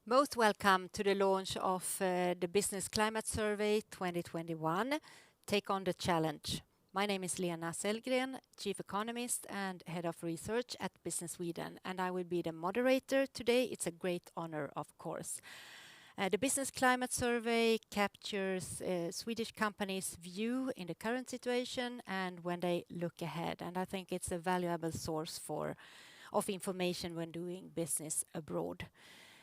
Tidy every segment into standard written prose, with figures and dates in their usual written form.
Most welcome to the launch of the Business Climate Survey 2021, Take on the Challenge. My name is Lena Sellgren, Chief Economist and Head of Research at Business Sweden, and I will be the moderator today. It's a great honor, of course. The Business Climate Survey captures Swedish companies' view in the current situation and when they look ahead, and I think it's a valuable source of information when doing business abroad.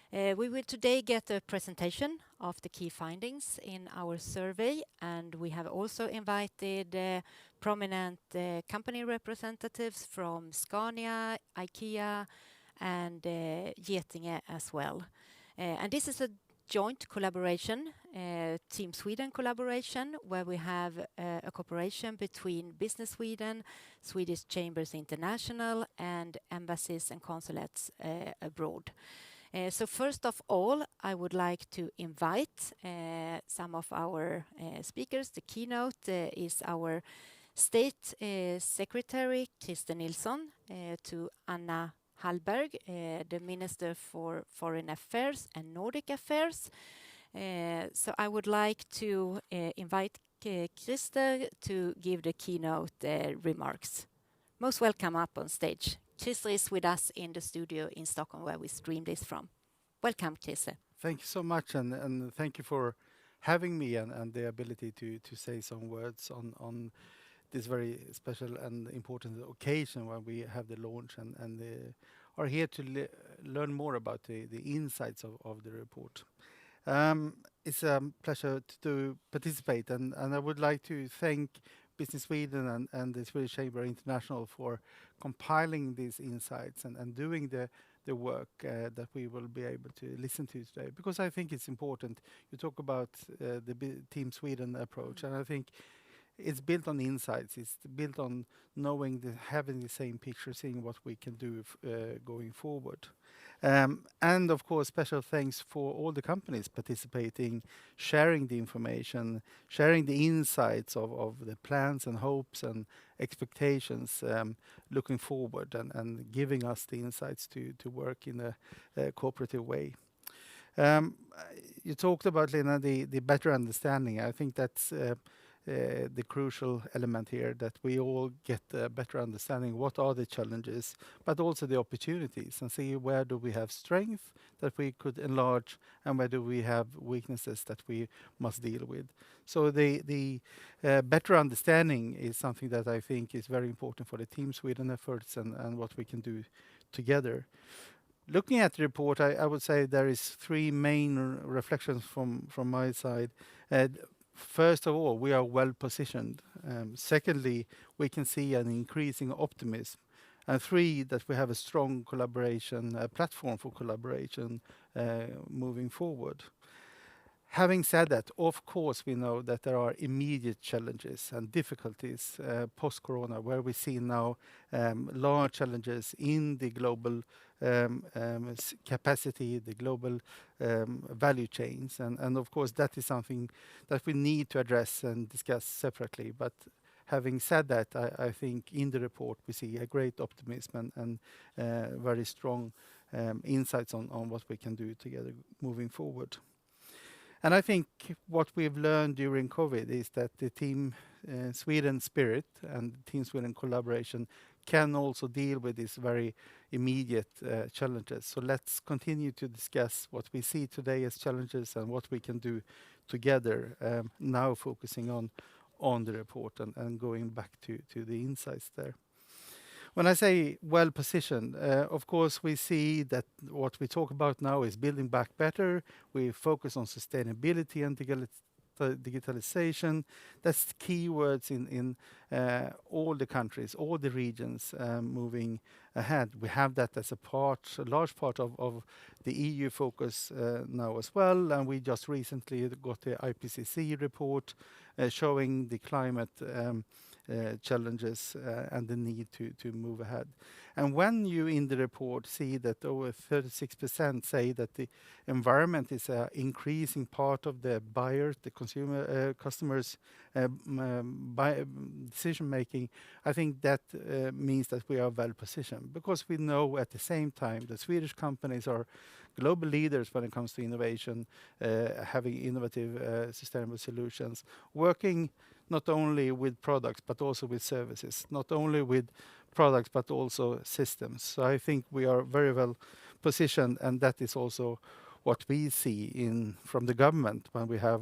We will today get a presentation of the key findings in our survey, and we have also invited prominent company representatives from Scania, IKEA, and Getinge as well. And this is a joint collaboration, Team Sweden collaboration, where we have a cooperation between Business Sweden, Swedish Chambers International, and embassies and consulates abroad. So first of all, I would like to invite some of our speakers. The keynote is our State Secretary, Christer Nilsson, to Anna Hallberg, the Minister for Foreign Affairs and Nordic Affairs. So I would like to invite Christer to give the keynote remarks. Most welcome up on stage. Christer is with us in the studio in Stockholm where we stream this from. Welcome, Christer. Thank you so much, and thank you for having me and the ability to say some words on this very special and important occasion when we have the launch and are here to learn more about the insights of the report. It's a pleasure to participate, and I would like to thank Business Sweden and the Swedish Chamber International for compiling these insights and doing the work that we will be able to listen to today. Because I think it's important. You talk about the Team Sweden approach, and I think it's built on insights. It's built on knowing, having the same picture, seeing what we can do going forward. And of course, special thanks for all the companies participating, sharing the information, sharing the insights of the plans and hopes and expectations looking forward and giving us the insights to work in a cooperative way. You talked about, Lena, the better understanding. I think that's the crucial element here, that we all get a better understanding what are the challenges, but also the opportunities, and see where do we have strength that we could enlarge and where do we have weaknesses that we must deal with. So the better understanding is something that I think is very important for the Team Sweden efforts and what we can do together. Looking at the report, I would say there is three main reflections from my side. First of all, we are well positioned. Secondly, we can see an increasing optimism. And three, that we have a strong collaboration, a platform for collaboration moving forward. Having said that, of course, we know that there are immediate challenges and difficulties post-corona, where we see now large challenges in the global capacity, the global value chains. And of course, that is something that we need to address and discuss separately. But having said that, I think in the report we see a great optimism and very strong insights on what we can do together moving forward. And I think what we've learned during COVID is that the Team Sweden spirit and Team Sweden collaboration can also deal with these very immediate challenges. So let's continue to discuss what we see today as challenges and what we can do together, now focusing on the report and going back to the insights there. When I say well positioned, of course, we see that what we talk about now is building back better. We focus on sustainability and digitalization. That's keywords in all the countries, all the regions moving ahead. We have that as a large part of the EU focus now as well. And we just recently got the IPCC report showing the climate challenges and the need to move ahead. And when you in the report see that over 36% say that the environment is an increasing part of the buyers, the consumer customers' decision making, I think that means that we are well positioned, because we know at the same time that Swedish companies are global leaders when it comes to innovation, having innovative sustainable solutions, working not only with products but also with services, not only with products but also systems. So I think we are very well positioned, and that is also what we see from the government when we have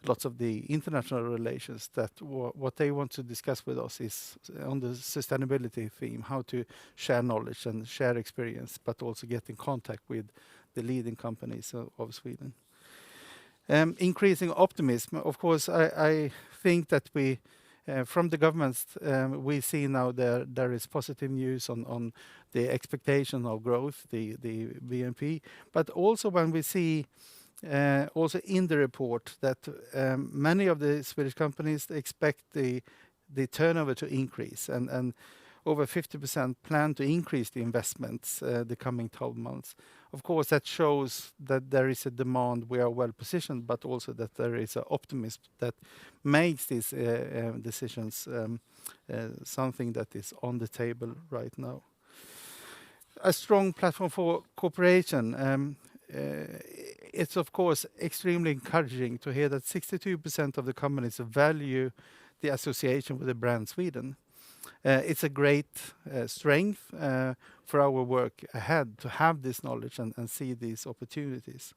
lots of the international relations, that what they want to discuss with us is on the sustainability theme, how to share knowledge and share experience, but also get in contact with the leading companies of Sweden. Increasing optimism, of course, I think that we from the governments we see now there is positive news on the expectation of growth, the BNP, but also when we see also in the report that many of the Swedish companies expect the turnover to increase, and over 50% plan to increase the investments the coming 12 months. Of course, that shows that there is a demand, we are well positioned, but also that there is an optimism that makes these decisions something that is on the table right now. A strong platform for cooperation. It's of course extremely encouraging to hear that 62% of the companies value the association with the brand Sweden. It's a great strength for our work ahead to have this knowledge and see these opportunities.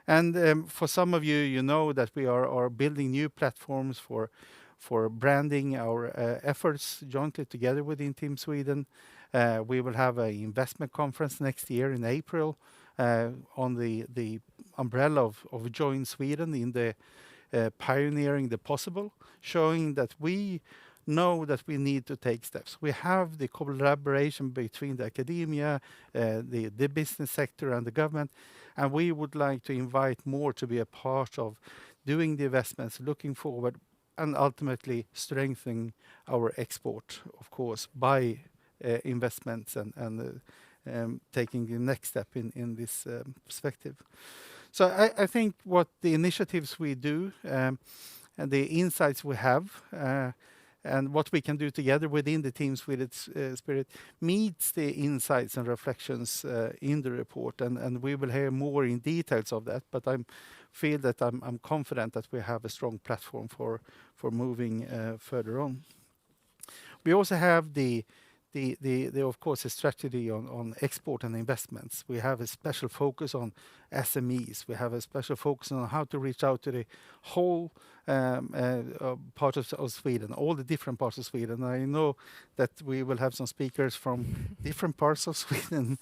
And for some of you, you know that we are building new platforms for branding our efforts jointly together within Team Sweden. We will have an investment conference next year in April on the umbrella of Join Sweden in the pioneering the possible, showing that we know that we need to take steps. We have the collaboration between the academia, the business sector and the government, and we would like to invite more to be a part of doing the investments, looking forward, and ultimately strengthening our export, of course, by investments and taking the next step in this perspective. So I think what the initiatives we do and the insights we have and what we can do together within the Team Sweden spirit meets the insights and reflections in the report, and we will hear more in details of that, but I feel that I'm confident that we have a strong platform for moving further on. We also have the of course a strategy on export and investments. We have a special focus on SMEs. We have a special focus on how to reach out to the whole part of Sweden, all the different parts of Sweden. I know that we will have some speakers from different parts of Sweden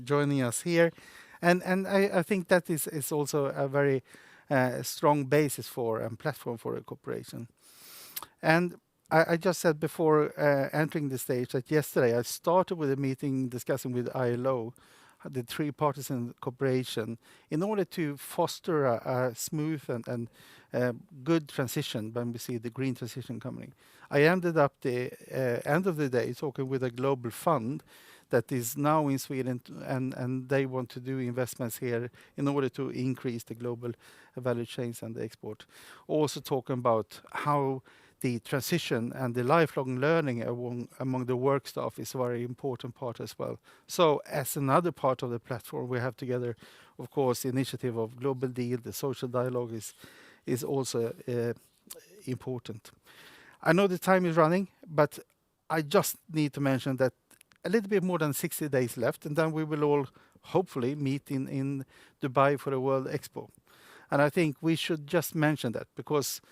joining us here, and I think that is also a very strong basis for and platform for a cooperation. And I just said before entering the stage that yesterday I started with a meeting discussing with ILO, the three parties in cooperation, in order to foster a smooth and good transition when we see the green transition coming. I ended up the end of the day talking with a global fund that is now in Sweden, and they want to do investments here in order to increase the global value chains and the export. Also talking about how the transition and the lifelong learning among the work staff is a very important part as well. So as another part of the platform we have together, of course, the initiative of Global Deal, the social dialogue is also important. I know the time is running, but I just need to mention that a little bit more than 60 days left, and then we will all hopefully meet in Dubai for the World Expo. And I think we should just mention that, because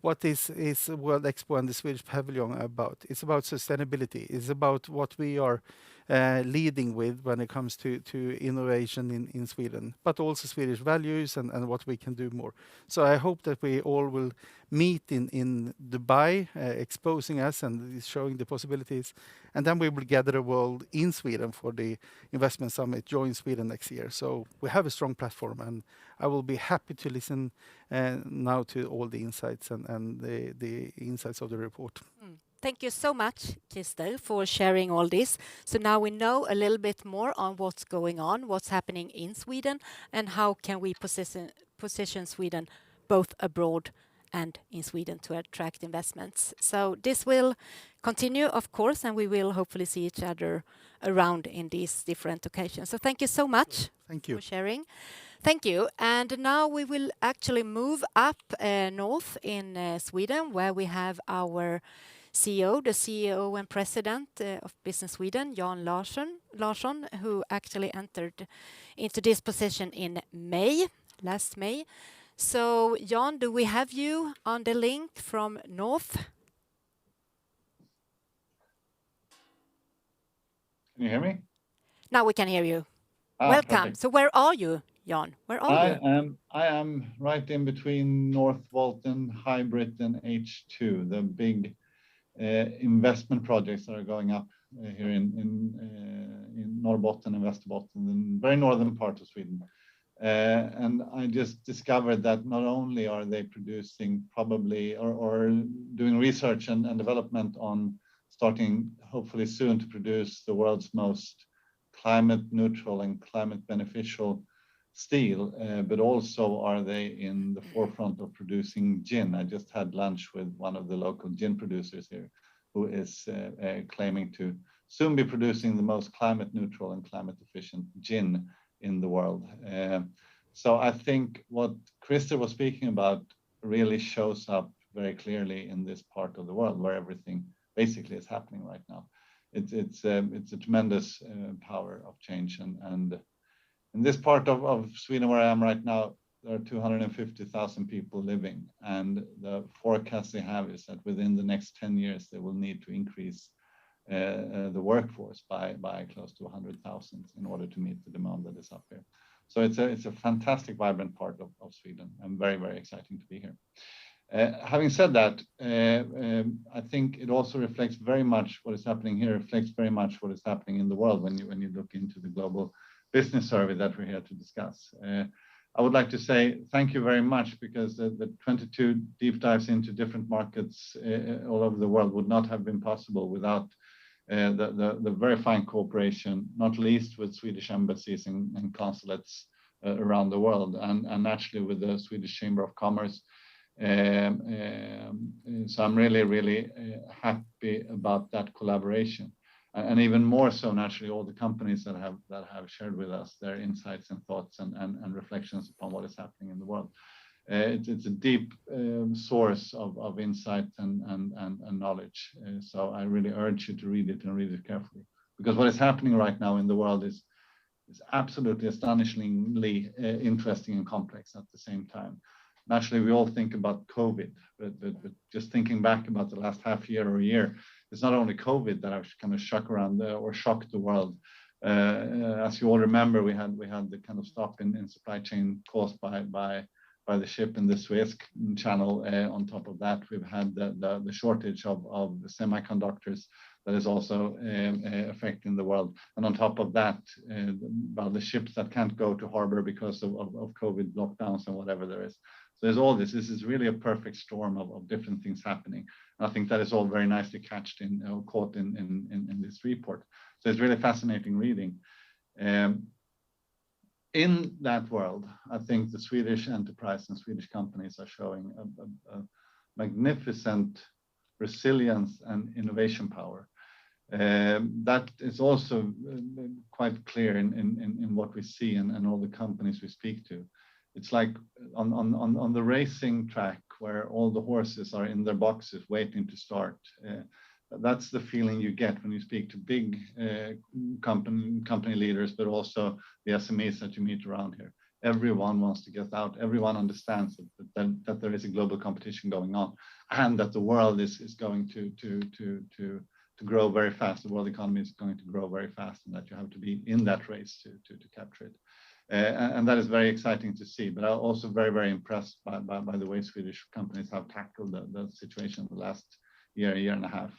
what is World Expo and the Swedish Pavilion about? It's about sustainability. It's about what we are leading with when it comes to innovation in Sweden, but also Swedish values and what we can do more. So I hope that we all will meet in Dubai, exposing us and showing the possibilities. And then we will gather the world in Sweden for the investment summit, Join Sweden next year. So we have a strong platform, and I will be happy to listen now to all the insights and the insights of the report. Thank you so much, Christer, for sharing all this. So now we know a little bit more on what's going on, what's happening in Sweden, and how can we position Sweden both abroad and in Sweden to attract investments. So this will continue, of course, and we will hopefully see each other around in these different occasions. So thank you so much for sharing. Thank you. And now we will actually move up north in Sweden, where we have our CEO, the CEO and President of Business Sweden, Jan Larsson, who actually entered into this position in last May. So, Jan, do we have you on the link from North? Can you hear me? Now we can hear you. Welcome. Perfect. So where are you, Jan? Where are you? I am right in between Northvolt, Hybrid, and H2, the big investment projects that are going up here in Norrbotten and Västerbotten, the very northern part of Sweden. And I just discovered that not only are they producing probably or doing research and development on starting hopefully soon to produce the world's most climate neutral and climate beneficial steel, but also are they in the forefront of producing gin. I just had lunch with one of the local gin producers here, who is claiming to soon be producing the most climate neutral and climate efficient gin in the world. So I think what Christer was speaking about really shows up very clearly in this part of the world where everything basically is happening right now. It's a tremendous power of change, and in this part of Sweden where I am right now, there are 250,000 people living, and the forecast they have is that within the next 10 years they will need to increase the workforce by close to 100,000 in order to meet the demand that is up here. So it's a fantastic, vibrant part of Sweden, and very, very exciting to be here. Having said that, I think it also reflects very much what is happening here, reflects very much what is happening in the world when you look into the global business survey that we're here to discuss. I would like to say thank you very much, because the 22 deep dives into different markets all over the world would not have been possible without the very fine cooperation, not least with Swedish embassies and consulates around the world, and actually with the Swedish Chamber of Commerce. So I'm really, really happy about that collaboration, and even more so naturally all the companies that have shared with us their insights and thoughts and reflections upon what is happening in the world. It's a deep source of insight and knowledge. So I really urge you to read it and read it carefully, because what is happening right now in the world is absolutely astonishingly interesting and complex at the same time. Naturally, we all think about COVID, but just thinking back about the last half year or year, it's not only COVID that has kind of shocked the world. As you all remember, we had the kind of stop in supply chain caused by the ship in the Suez Channel. On top of that, we've had the shortage of semiconductors that is also affecting the world. And on top of that, the ships that can't go to harbor because of COVID lockdowns and whatever there is. So there's all this. This is really a perfect storm of different things happening. And I think that is all very nicely caught in this report. So it's really fascinating reading. In that world, I think the Swedish enterprise and Swedish companies are showing a magnificent resilience and innovation power. That is also quite clear in what we see and all the companies we speak to. It's like on the racing track where all the horses are in their boxes waiting to start. That's the feeling you get when you speak to big company leaders, but also the SMEs that you meet around here. Everyone wants to get out. Everyone understands that there is a global competition going on, and that the world is going to grow very fast. The world economy is going to grow very fast, and that you have to be in that race to capture it. And that is very exciting to see. But I'm also very, very impressed by the way Swedish companies have tackled the situation the last year and a half.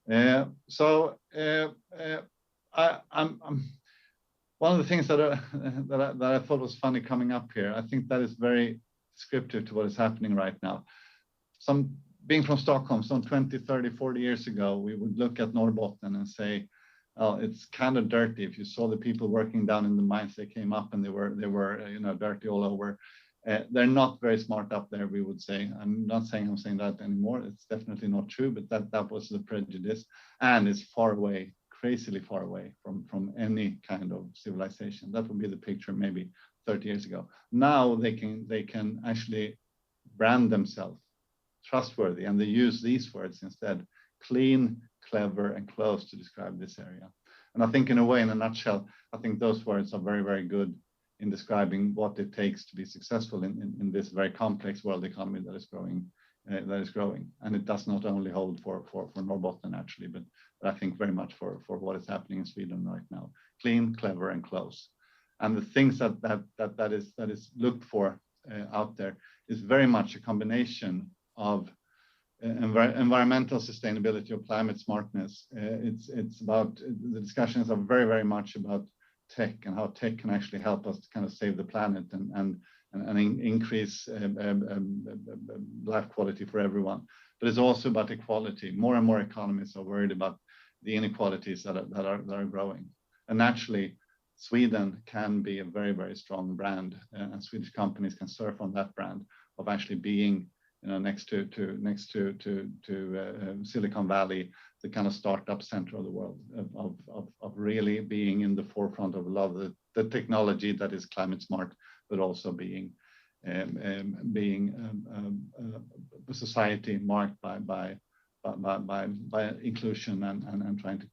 I'm one of the things that I thought was funny coming up here. I think that is very descriptive to what is happening right now. Some being from Stockholm, some 20, 30, 40 years ago, we would look at Norrbotten and say, oh, it's kind of dirty. If you saw the people working down in the mines, they came up and they were dirty all over. They're not very smart up there, we would say. I'm not saying I'm saying that anymore. It's definitely not true, but that was the prejudice, and it's far away, crazily far away from any kind of civilization. That would be the picture maybe 30 years ago. Now they can actually brand themselves trustworthy, and they use these words instead: clean, clever, and close to describe this area. And I think in a way, in a nutshell, I think those words are very, very good in describing what it takes to be successful in this very complex world economy that is growing. And it does not only hold for Norrbotten actually, but I think very much for what is happening in Sweden right now. Clean, clever, and close. And the things that is looked for out there is very much a combination of environmental sustainability or climate smartness. It's about, the discussions are very, very much about tech and how tech can actually help us to kind of save the planet and increase life quality for everyone. But it's also about equality. More and more economies are worried about the inequalities that are growing. And naturally, Sweden can be a very, very strong brand, and Swedish companies can surf on that brand of actually being, next to Silicon Valley, the kind of startup center of the world, of really being in the forefront of a lot of the technology that is climate smart, but also being a society marked by inclusion and trying to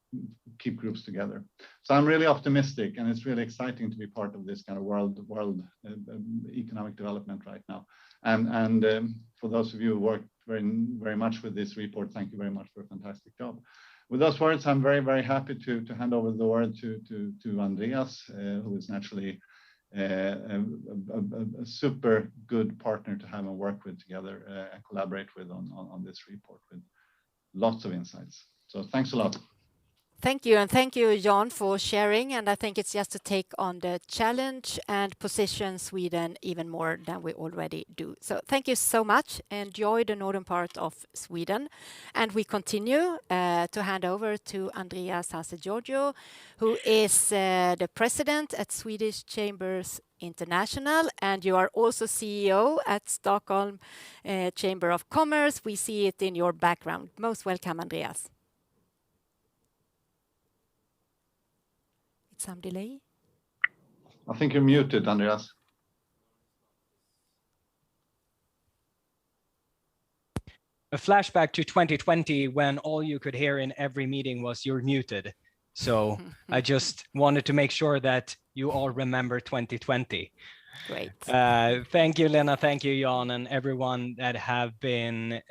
keep groups together. So I'm really optimistic, and it's really exciting to be part of this kind of world economic development right now. And for those of you who worked very, very much with this report, thank you very much for a fantastic job. With those words, I'm very, very happy to hand over the word to Andreas, who is naturally a super good partner to have and work with together and collaborate with on this report with lots of insights. So thanks a lot. Thank you, and thank you, Jan, for sharing. And I think it's just to take on the challenge and position Sweden even more than we already do. So thank you so much. Enjoy the northern part of Sweden. And we continue to hand over to Andreas Hasse-Giorgio, who is the president at Swedish Chambers International, and you are also CEO at Stockholm Chamber of Commerce. We see it in your background. Most welcome, Andreas. Some delay. I think you're muted, Andreas. A flashback to 2020 when all you could hear in every meeting was "you're muted." So I just wanted to make sure that you all remember 2020. Great. Thank you, Lena. Thank you, Jan, and everyone that have been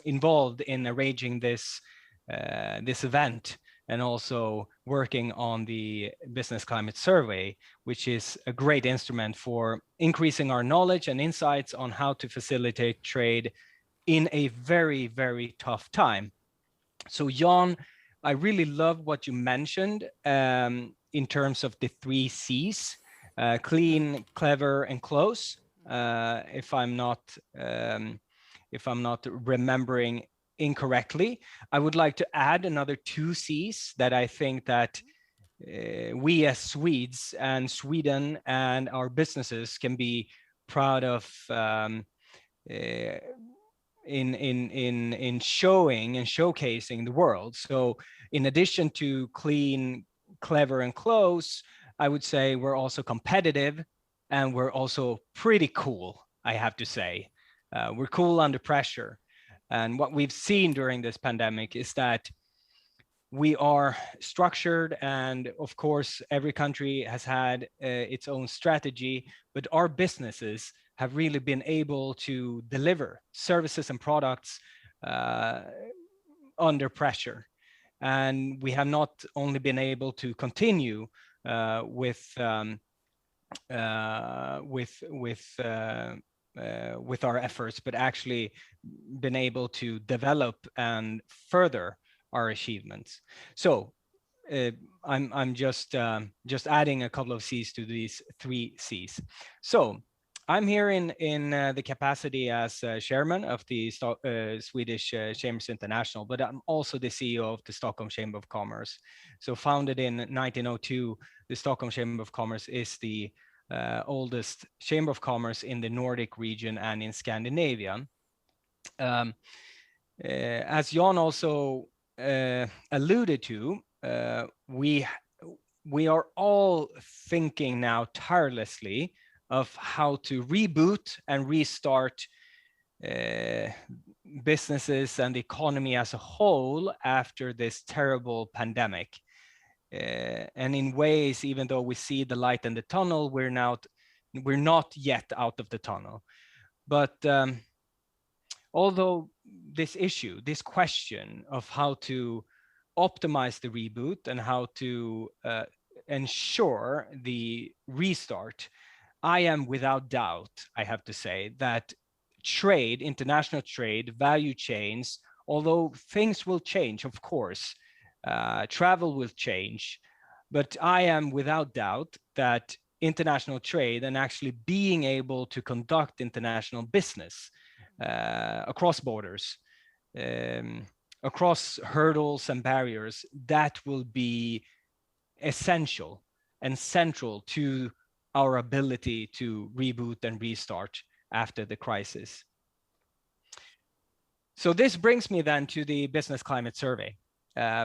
involved in arranging this event, and also working on the Business Climate Survey, which is a great instrument for increasing our knowledge and insights on how to facilitate trade in a very, very tough time. So Jan, I really love what you mentioned in terms of the 3 C's, clean, clever, and close, if I'm not remembering incorrectly. I would like to add another 2 C's that I think that we as Swedes and Sweden and our businesses can be proud of in showing and showcasing the world. So in addition to clean, clever, and close, I would say we're also competitive, and we're also pretty cool, I have to say. We're cool under pressure. And what we've seen during this pandemic is that we are structured, and of course, every country has had its own strategy, but our businesses have really been able to deliver services and products under pressure. And we have not only been able to continue with our efforts, but actually been able to develop and further our achievements. So I'm just adding a couple of C's to these 3 C's. So I'm here in the capacity as chairman of the Swedish Chambers International, but I'm also the CEO of the Stockholm Chamber of Commerce. So founded in 1902, the Stockholm Chamber of Commerce is the oldest chamber of commerce in the Nordic region and in Scandinavia. As Jan also alluded to, we are all thinking now tirelessly of how to reboot and restart businesses and the economy as a whole after this terrible pandemic. And in ways, even though we see the light in the tunnel, we're not yet out of the tunnel. But although this question of how to optimize the reboot and how to ensure the restart, I am without doubt, I have to say, that trade, international trade, value chains, although things will change, of course, travel will change, but I am without doubt that international trade and actually being able to conduct international business across borders, across hurdles and barriers, that will be essential and central to our ability to reboot and restart after the crisis. So this brings me then to the business climate survey,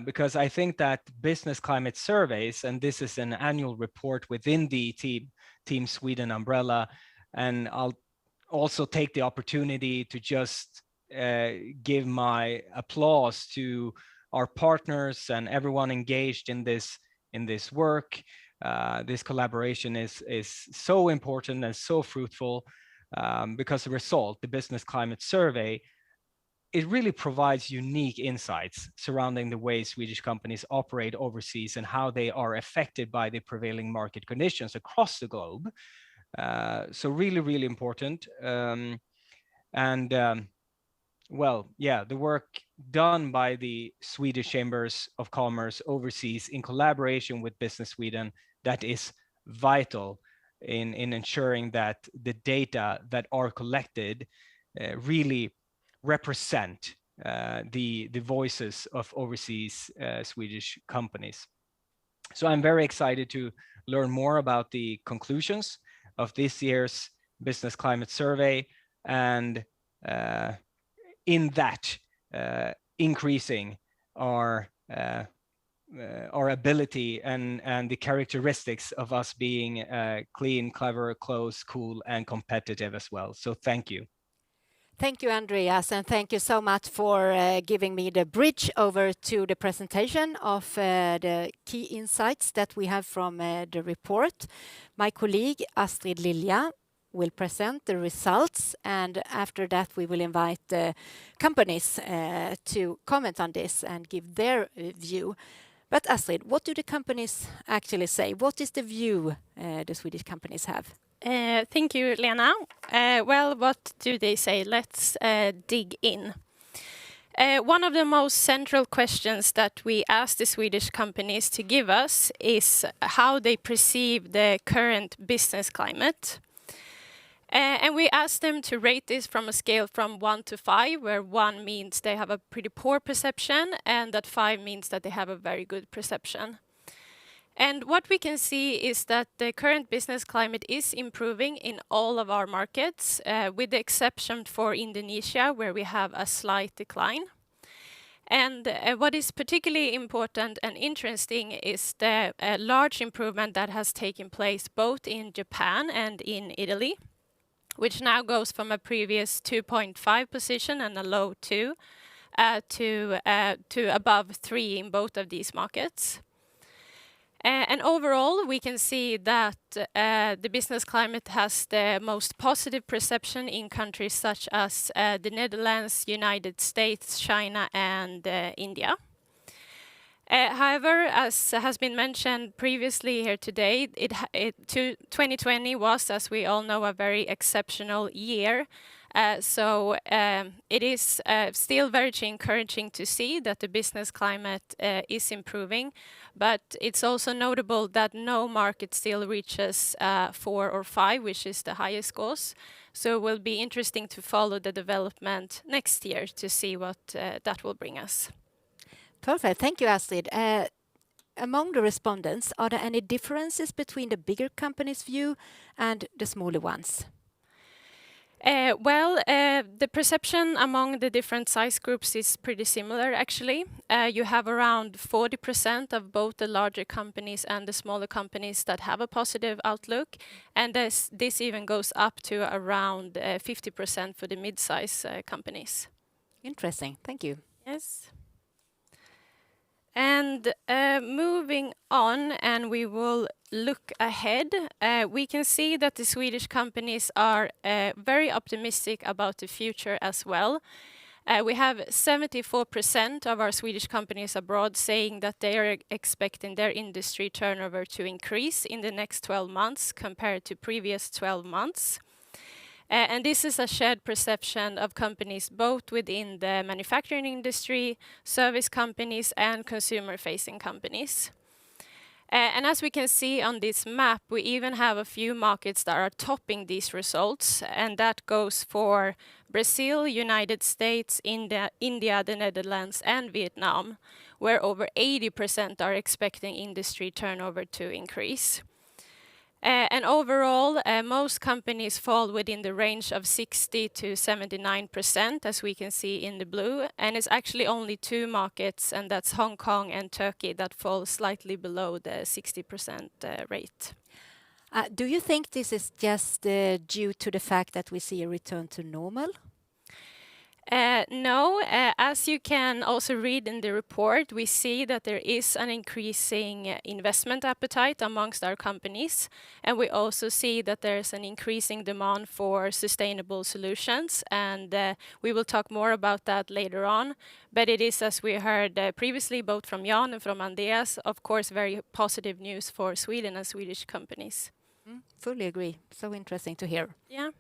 because I think that business climate surveys, and this is an annual report within the Team Sweden umbrella, and I'll also take the opportunity to just give my applause to our partners and everyone engaged in this work. This collaboration is so important and so fruitful, because the result, the business climate survey, it really provides unique insights surrounding the way Swedish companies operate overseas and how they are affected by the prevailing market conditions across the globe. So really, really important. Well, yeah, the work done by the Swedish Chambers of Commerce overseas in collaboration with Business Sweden, that is vital in ensuring that the data that are collected really represent the voices of overseas Swedish companies. So I'm very excited to learn more about the conclusions of this year's Business Climate Survey, and in that increasing our ability and the characteristics of us being clean, clever, close, cool, and competitive as well. So thank you. Thank you, Andreas, and thank you so much for giving me the bridge over to the presentation of the key insights that we have from the report. My colleague Astrid Lilja will present the results, and after that we will invite the companies to comment on this and give their view. But Astrid, what do the companies actually say? What is the view the Swedish companies have? Thank you, Lena. Well, what do they say? Let's dig in. One of the most central questions that we ask the Swedish companies to give us is how they perceive the current business climate. And we ask them to rate this from a scale from 1 to 5, where 1 means they have a pretty poor perception and that 5 means that they have a very good perception. And what we can see is that the current business climate is improving in all of our markets, with the exception for Indonesia, where we have a slight decline. And what is particularly important and interesting is the large improvement that has taken place both in Japan and in Italy, which now goes from a previous 2.5 position and a low 2 to above 3 in both of these markets. And overall, we can see that the business climate has the most positive perception in countries such as the Netherlands, United States, China, and India. However, as has been mentioned previously here today, 2020 was, as we all know, a very exceptional year. It is still very encouraging to see that the business climate is improving, but it's also notable that no market still reaches 4 or 5, which is the highest scores. So it will be interesting to follow the development next year to see what that will bring us. Perfect. Thank you, Astrid. Among the respondents, are there any differences between the bigger companies' view and the smaller ones? The perception among the different size groups is pretty similar, actually. You have around 40% of both the larger companies and the smaller companies that have a positive outlook, and this even goes up to around 50% for the mid-size companies. Interesting. Thank you. Yes. And moving on, and we will look ahead, we can see that the Swedish companies are very optimistic about the future as well. We have 74% of our Swedish companies abroad saying that they are expecting their industry turnover to increase in the next 12 months compared to previous 12 months. And this is a shared perception of companies both within the manufacturing industry, service companies, and consumer-facing companies. And as we can see on this map, we even have a few markets that are topping these results, and that goes for Brazil, United States, India, the Netherlands, and Vietnam, where over 80% are expecting industry turnover to increase. And overall, most companies fall within the range of 60 to 79%, as we can see in the blue. And it's actually only 2 markets, and that's Hong Kong and Turkey, that fall slightly below the 60% rate. Do you think this is just due to the fact that we see a return to normal? No, as you can also read in the report, we see that there is an increasing investment appetite amongst our companies, and we also see that there's an increasing demand for sustainable solutions, and we will talk more about that later on. But it is, as we heard previously, both from Jan and from Andreas, of course, very positive news for Sweden and Swedish companies. Fully agree. So interesting to hear. Yeah.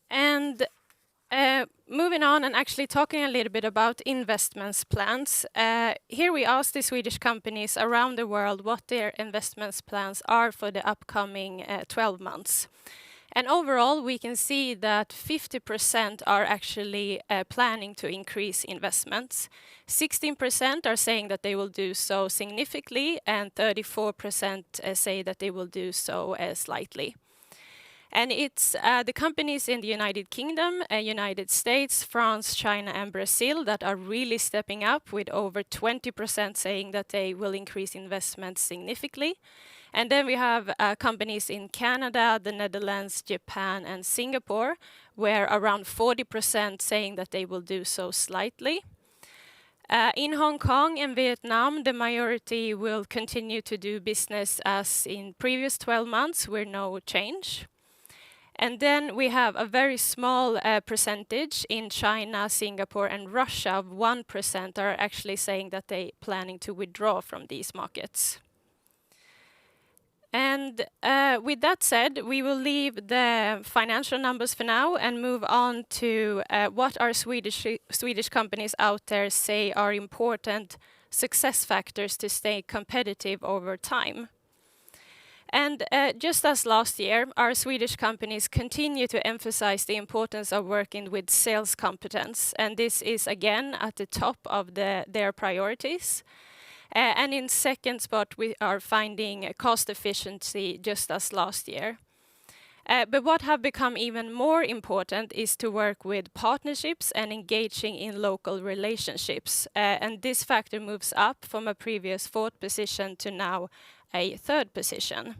And moving on and actually talking a little bit about investments plans. Here we asked the Swedish companies around the world what their investments plans are for the upcoming 12 months. And overall, we can see that 50% are actually planning to increase investments. 16% are saying that they will do so significantly, and 34% say that they will do so slightly. And it's the companies in the United Kingdom, United States, France, China, and Brazil that are really stepping up, with over 20% saying that they will increase investments significantly. And then we have companies in Canada, the Netherlands, Japan, and Singapore, where around 40% saying that they will do so slightly. In Hong Kong and Vietnam, the majority will continue to do business as in previous 12 months, with no change. And then we have a very small percentage in China, Singapore, and Russia of 1% are actually saying that they're planning to withdraw from these markets. And with that said, we will leave the financial numbers for now and move on to what our Swedish companies out there say are important success factors to stay competitive over time. And just as last year, our Swedish companies continue to emphasize the importance of working with sales competence. And this is again at the top of their priorities. And in second spot, we are finding cost efficiency just as last year. But what have become even more important is to work with partnerships and engaging in local relationships. And this factor moves up from a previous 4th position to now a 3rd position.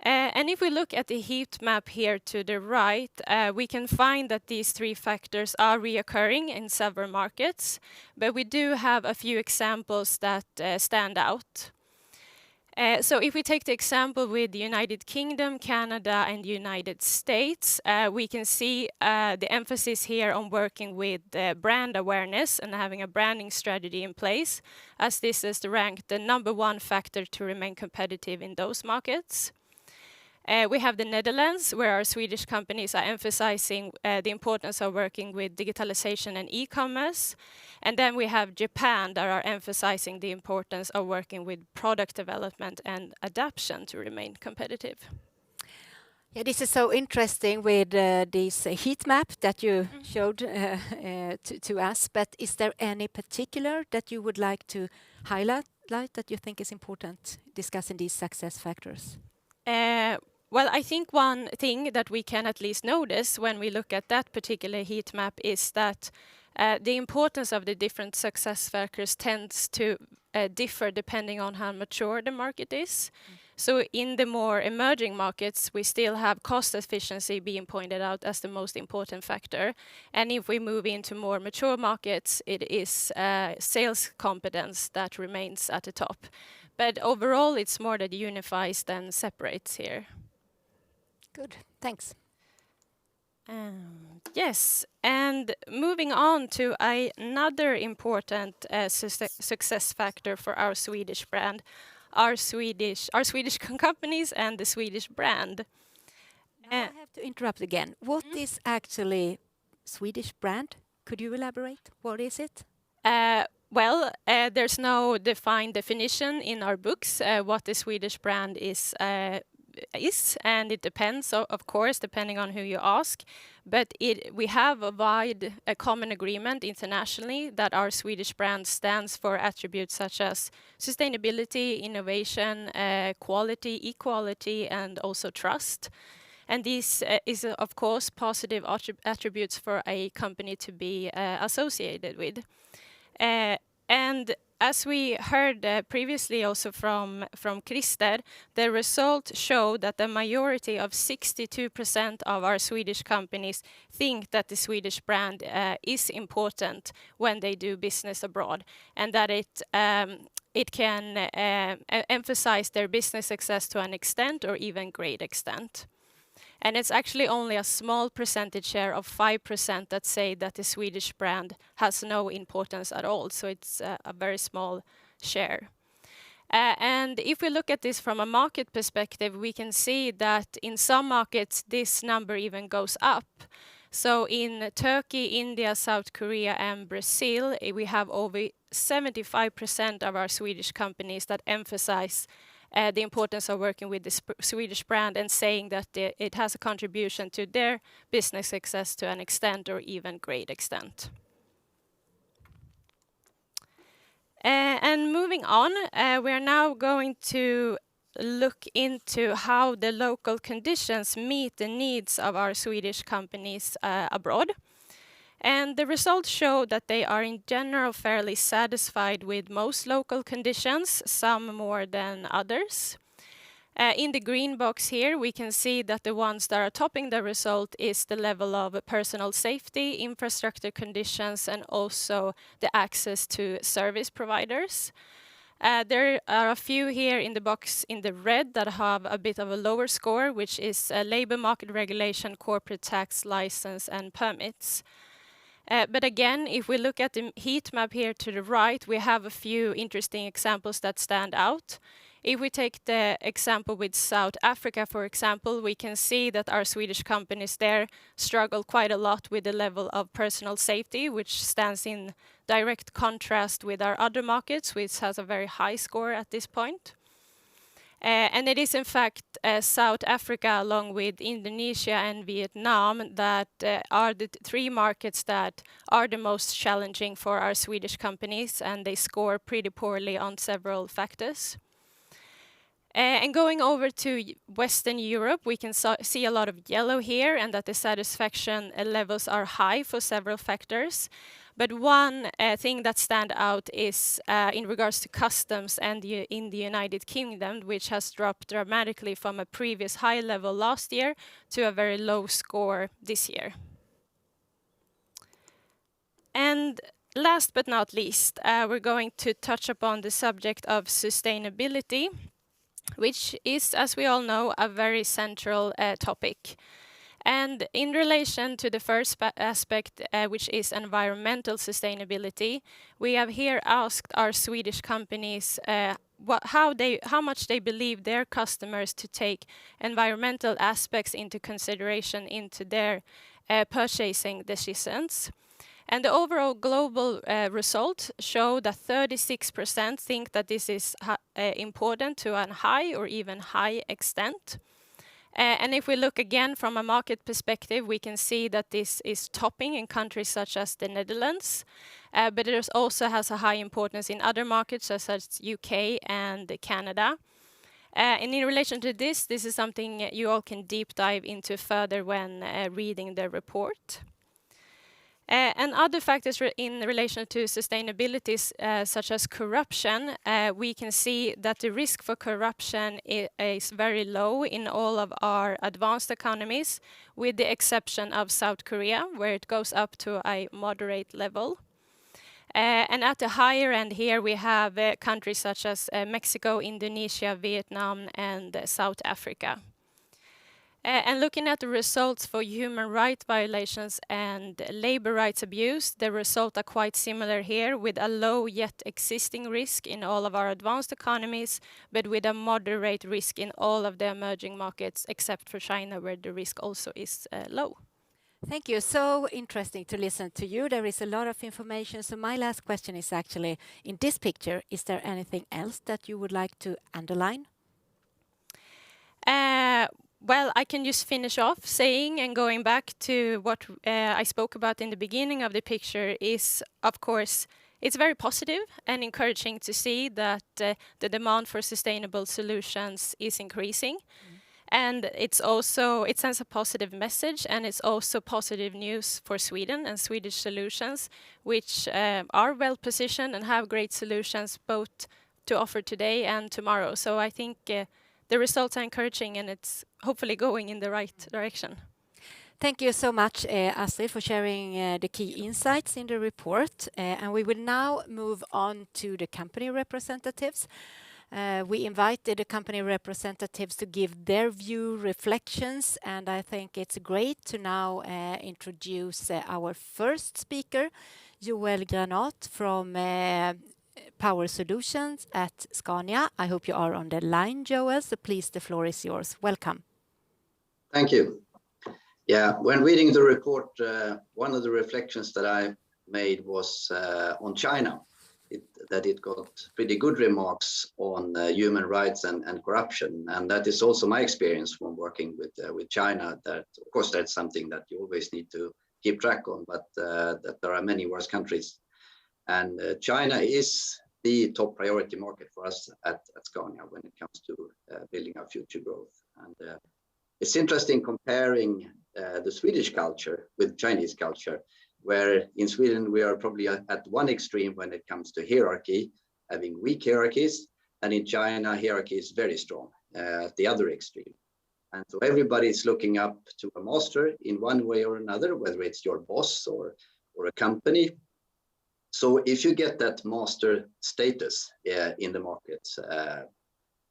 And if we look at the heat map here to the right, we can find that these 3 factors are reoccurring in several markets, but we do have a few examples that stand out. So if we take the example with the United Kingdom, Canada, and the United States, we can see the emphasis here on working with brand awareness and having a branding strategy in place, as this is ranked the #1 factor to remain competitive in those markets. We have the Netherlands, where our Swedish companies are emphasizing the importance of working with digitalization and e-commerce. And then we have Japan, that are emphasizing the importance of working with product development and adaptation to remain competitive. Yeah, this is so interesting with this heat map that you showed to us. But is there any particular that you would like to highlight that you think is important discussing these success factors? Well, I think one thing that we can at least notice when we look at that particular heat map is that the importance of the different success factors tends to differ depending on how mature the market is. So in the more emerging markets, we still have cost efficiency being pointed out as the most important factor. And if we move into more mature markets, it is sales competence that remains at the top. But overall, it's more that unifies than separates here. Good, thanks. Yes, and moving on to another important success factor for our Swedish brand, our Swedish companies and the Swedish brand. I have to interrupt again. What is actually Swedish brand? Could you elaborate? What is it? Well, there's no defined definition in our books what the Swedish brand is, and it depends, of course, depending on who you ask. But we have a common agreement internationally that our Swedish brand stands for attributes such as sustainability, innovation, quality, equality, and also trust. And this is, of course, positive attributes for a company to be associated with. And as we heard previously also from Christer, the results show that the majority of 62% of our Swedish companies think that the Swedish brand is important when they do business abroad, and that it can emphasize their business success to an extent or even great extent. And it's actually only a small percentage share of 5% that say that the Swedish brand has no importance at all. So it's a very small share. And if we look at this from a market perspective, we can see that in some markets, this number even goes up. So in Turkey, India, South Korea, and Brazil, we have over 75% of our Swedish companies that emphasize the importance of working with the Swedish brand and saying that it has a contribution to their business success to an extent or even great extent. And moving on, we are now going to look into how the local conditions meet the needs of our Swedish companies abroad. And the results show that they are in general fairly satisfied with most local conditions, some more than others. In the green box here, we can see that the ones that are topping the result is the level of personal safety, infrastructure conditions, and also the access to service providers. There are a few here in the box in the red that have a bit of a lower score, which is labor market regulation, corporate tax, license, and permits. But again, if we look at the heat map here to the right, we have a few interesting examples that stand out. If we take the example with South Africa, for example, we can see that our Swedish companies there struggle quite a lot with the level of personal safety, which stands in direct contrast with our other markets, which has a very high score at this point. And it is in fact South Africa along with Indonesia and Vietnam that are the three markets that are the most challenging for our Swedish companies, and they score pretty poorly on several factors. And going over to Western Europe, we can see a lot of yellow here, and that the satisfaction levels are high for several factors. But one thing that stands out is in regards to customs and in the United Kingdom, which has dropped dramatically from a previous high level last year to a very low score this year. And last but not least, we're going to touch upon the subject of sustainability, which is, as we all know, a very central topic. And in relation to the first aspect, which is environmental sustainability, we have here asked our Swedish companies how much they believe their customers to take environmental aspects into consideration into their purchasing decisions. And the overall global result show that 36% think that this is important to a high or even high extent. And if we look again from a market perspective, we can see that this is topping in countries such as the Netherlands, but it also has a high importance in other markets such as UK and Canada. And in relation to this is something you all can deep dive into further when reading the report. And other factors in relation to sustainability, such as corruption, we can see that the risk for corruption is very low in all of our advanced economies, with the exception of South Korea, where it goes up to a moderate level. And at the higher end here, we have countries such as Mexico, Indonesia, Vietnam, and South Africa. And looking at the results for human rights violations and labor rights abuse, the results are quite similar here, with a low yet existing risk in all of our advanced economies, but with a moderate risk in all of the emerging markets, except for China, where the risk also is low. Thank you. So interesting to listen to you. There is a lot of information. So my last question is actually, in this picture, is there anything else that you would like to underline? Well, I can just finish off saying, and going back to what I spoke about in the beginning of the picture, is, of course, it's very positive and encouraging to see that the demand for sustainable solutions is increasing. And it sends a positive message, and it's also positive news for Sweden and Swedish solutions, which are well positioned and have great solutions both to offer today and tomorrow. So I think the results are encouraging, and it's hopefully going in the right direction. Thank you so much, Astrid, for sharing the key insights in the report. And we will now move on to the company representatives. We invited the company representatives to give their view, reflections, and I think it's great to now introduce our first speaker, Joel Granat from Power Solutions at Scania. I hope you are on the line, Joel, so please, the floor is yours. Welcome. Thank you. Yeah, when reading the report, one of the reflections that I made was on China. It got pretty good remarks on human rights and corruption, and that is also my experience from working with China. That of course that's something that you always need to keep track on, but that there are many worse countries, and China is the top priority market for us at Scania when it comes to building our future growth. And it's interesting comparing the Swedish culture with Chinese culture, where in Sweden we are probably at one extreme when it comes to hierarchy, having weak hierarchies, and in China hierarchy is very strong at the other extreme. And so everybody is looking up to a master in one way or another, whether it's your boss or a company. So if you get that master status in the markets,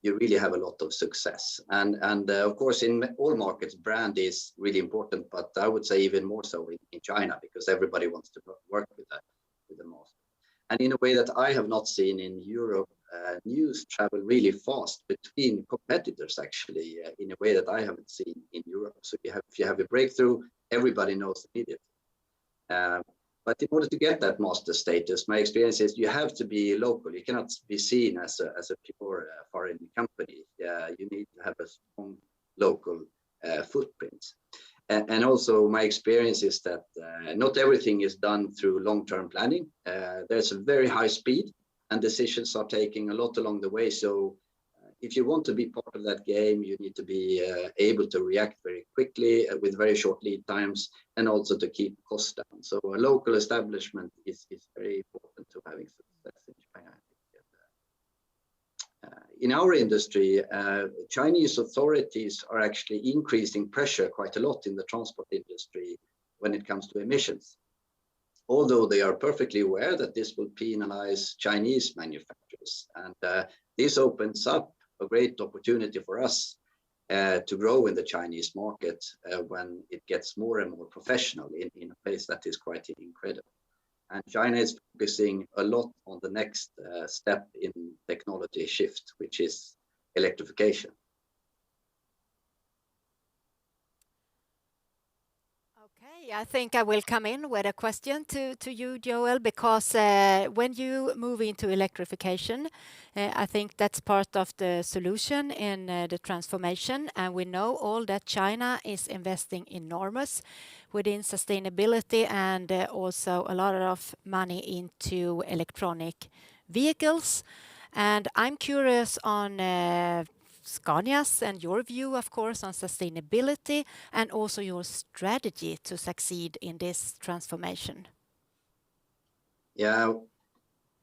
you really have a lot of success. And of course, in all markets, brand is really important, but I would say even more so in China, because everybody wants to work with the master. And in a way that I have not seen in Europe, news travel really fast between competitors, actually, in a way that I haven't seen in Europe. So if you have a breakthrough, everybody knows immediately. But in order to get that master status, my experience is you have to be local. You cannot be seen as a pure foreign company. You need to have a strong local footprint. And also my experience is that not everything is done through long-term planning. There's a very high speed and decisions are taken a lot along the way. So if you want to be part of that game, you need to be able to react very quickly with very short lead times, and also to keep costs down. So a local establishment is very important to having success in China. In our industry, Chinese authorities are actually increasing pressure quite a lot in the transport industry when it comes to emissions. Although they are perfectly aware that this will penalize Chinese manufacturers. And this opens up a great opportunity for us to grow in the Chinese market when it gets more and more professional in a place that is quite incredible. And China is focusing a lot on the next step in technology shift, which is electrification. Okay, I think I will come in with a question to you, Joel, because when you move into electrification, I think that's part of the solution in the transformation. And we know all that China is investing enormous within sustainability and also a lot of money into electronic vehicles. And I'm curious on Scania's and your view, of course, on sustainability and also your strategy to succeed in this transformation. Yeah,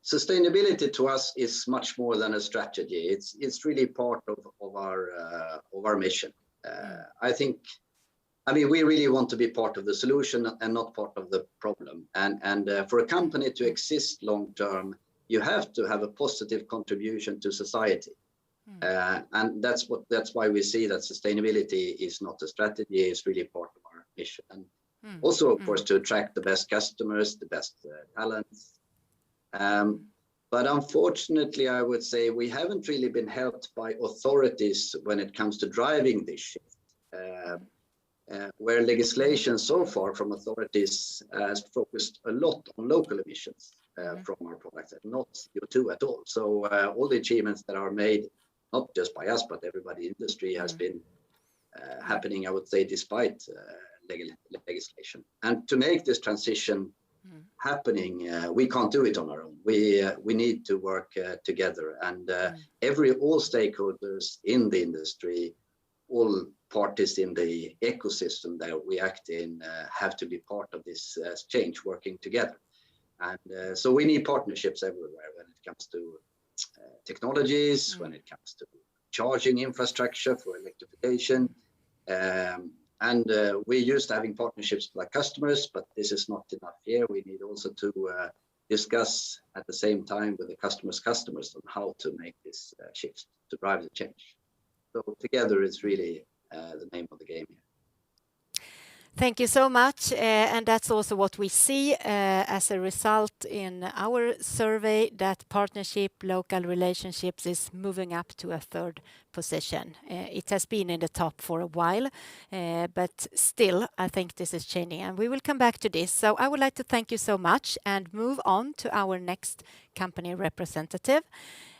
sustainability to us is much more than a strategy. It's really part of our mission. I mean, we really want to be part of the solution and not part of the problem. And for a company to exist long term, you have to have a positive contribution to society. And that's why we see that sustainability is not a strategy, it's really part of our mission. And also, of course, to attract the best customers, the best talents. But unfortunately, I would say we haven't really been helped by authorities when it comes to driving this shift, where legislation so far from authorities has focused a lot on local emissions from our products, not CO2 at all. So all the achievements that are made, not just by us, but everybody in the industry has been happening, I would say, despite legislation. And to make this transition happening, we can't do it on our own. We need to work together, and all stakeholders in the industry, all parties in the ecosystem that we act in have to be part of this change, working together. And so we need partnerships everywhere when it comes to technologies, when it comes to charging infrastructure for electrification. And we're used to having partnerships with our customers, but this is not enough here. We need also to discuss at the same time with the customers' customers on how to make this shift, to drive the change. So together is really the name of the game here. Thank you so much. And that's also what we see as a result in our survey, that partnership, local relationships is moving up to a third position. It has been in the top for a while, but still, I think this is changing. And we will come back to this. So I would like to thank you so much and move on to our next company representative.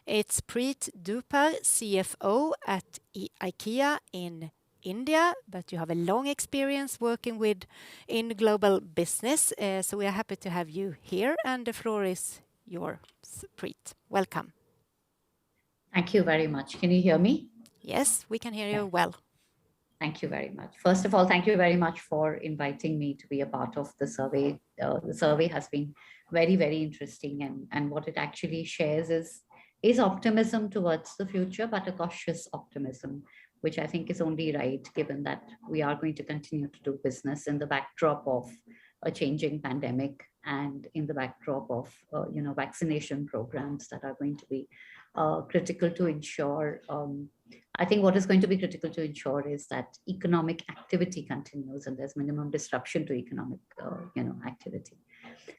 It's Preet Dupar, CFO at IKEA in India, but you have a long experience working in global business. So we are happy to have you here, and the floor is yours, Preet. Welcome. Thank you very much. Can you hear me? Yes, we can hear you well. Thank you very much. First of all, thank you very much for inviting me to be a part of the survey. The survey has been very, very interesting, and what it actually shares is optimism towards the future, but a cautious optimism, which I think is only right, given that we are going to continue to do business in the backdrop of a changing pandemic and in the backdrop of vaccination programs that are going to be critical to ensure. I think what is going to be critical to ensure is that economic activity continues and there's minimum disruption to economic activity.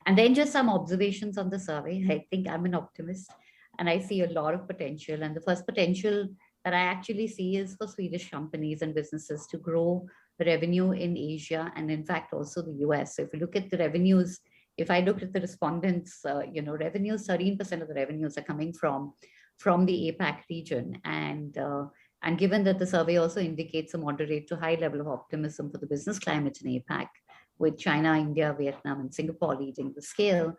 And then just some observations on the survey. I think I'm an optimist and I see a lot of potential. And the first potential that I actually see is for Swedish companies and businesses to grow revenue in Asia and in fact also the US. So if you look at the revenues, if I look at the respondents, revenues, 13% of the revenues are coming from the APAC region. And given that the survey also indicates a moderate to high level of optimism for the business climate in APAC, with China, India, Vietnam, and Singapore leading the scale,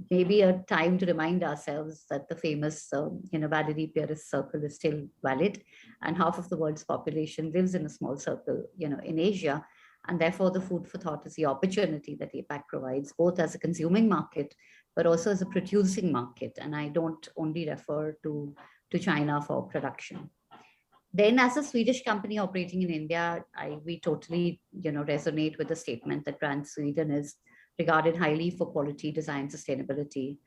maybe a time to remind ourselves that the famous Valerie-Pieris circle is still valid, and half of the world's population lives in a small circle, in Asia, and therefore the food for thought is the opportunity that APAC provides, both as a consuming market, but also as a producing market. And I don't only refer to China for production. Then as a Swedish company operating in India, we totally, resonate with the statement that Brand Sweden is regarded highly for quality, design, sustainability,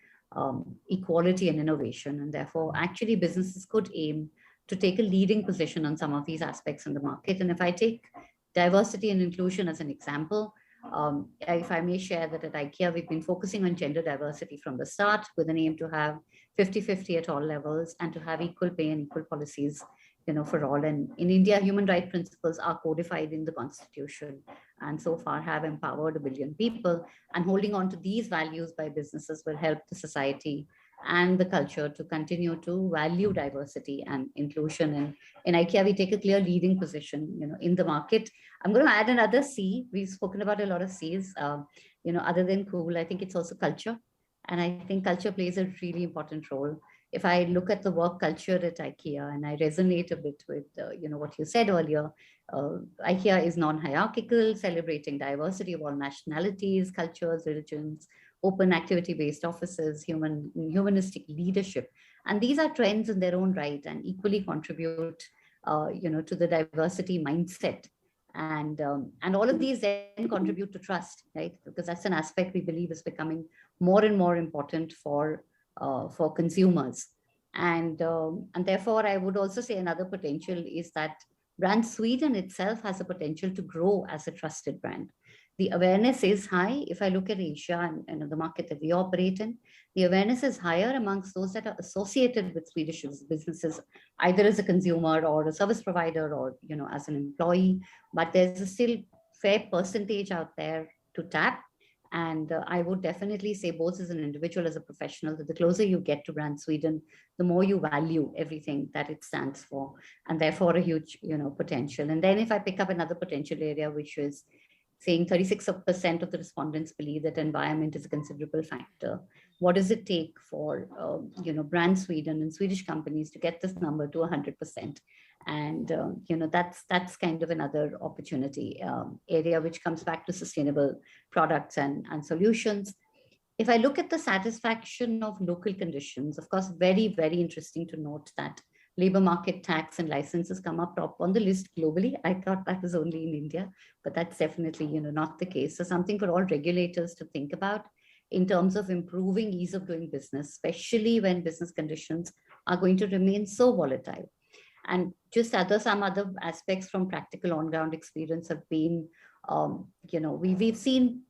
equality, and innovation. And therefore, actually, businesses could aim to take a leading position on some of these aspects in the market. And if I take diversity and inclusion as an example, If I may share that at IKEA, we've been focusing on gender diversity from the start with an aim to have 50-50 at all levels and to have equal pay and equal policies, for all. And in India, human rights principles are codified in the constitution and so far have empowered 1 billion people. And holding on to these values by businesses will help the society and the culture to continue to value diversity and inclusion. And in IKEA, we take a clear leading position, in the market. I'm going to add another C. We've spoken about a lot of C's. Other than cool, I think it's also culture. And I think culture plays a really important role. If I look at the work culture at IKEA, and I resonate a bit with, what you said earlier, IKEA is non-hierarchical, celebrating diversity of all nationalities, cultures, religions, open activity-based offices, humanistic leadership. And these are trends in their own right and equally contribute, to the diversity mindset. And all of these then contribute to trust, right? Because that's an aspect we believe is becoming more and more important for consumers. And therefore, I would also say another potential is that brand Sweden itself has a potential to grow as a trusted brand. The awareness is high. If I look at Asia and the market that we operate in, the awareness is higher amongst those that are associated with Swedish businesses, either as a consumer or a service provider or, as an employee. But there's a still fair percentage out there to tap. And I would definitely say, both as an individual, as a professional, that the closer you get to brand Sweden, the more you value everything that it stands for, and therefore a huge, potential. And then if I pick up another potential area, which is saying 36% of the respondents believe that environment is a considerable factor. What does it take for, brand Sweden and Swedish companies to get this number to 100%? And, that's kind of another opportunity area, which comes back to sustainable products and solutions. If I look at the satisfaction of local conditions, of course, very, very interesting to note that labor market tax and licenses come up top on the list globally. I thought that was only in India, but that's definitely, not the case. So something for all regulators to think about in terms of improving ease of doing business, especially when business conditions are going to remain so volatile. And just some other aspects from practical on-ground experience have been, we've seen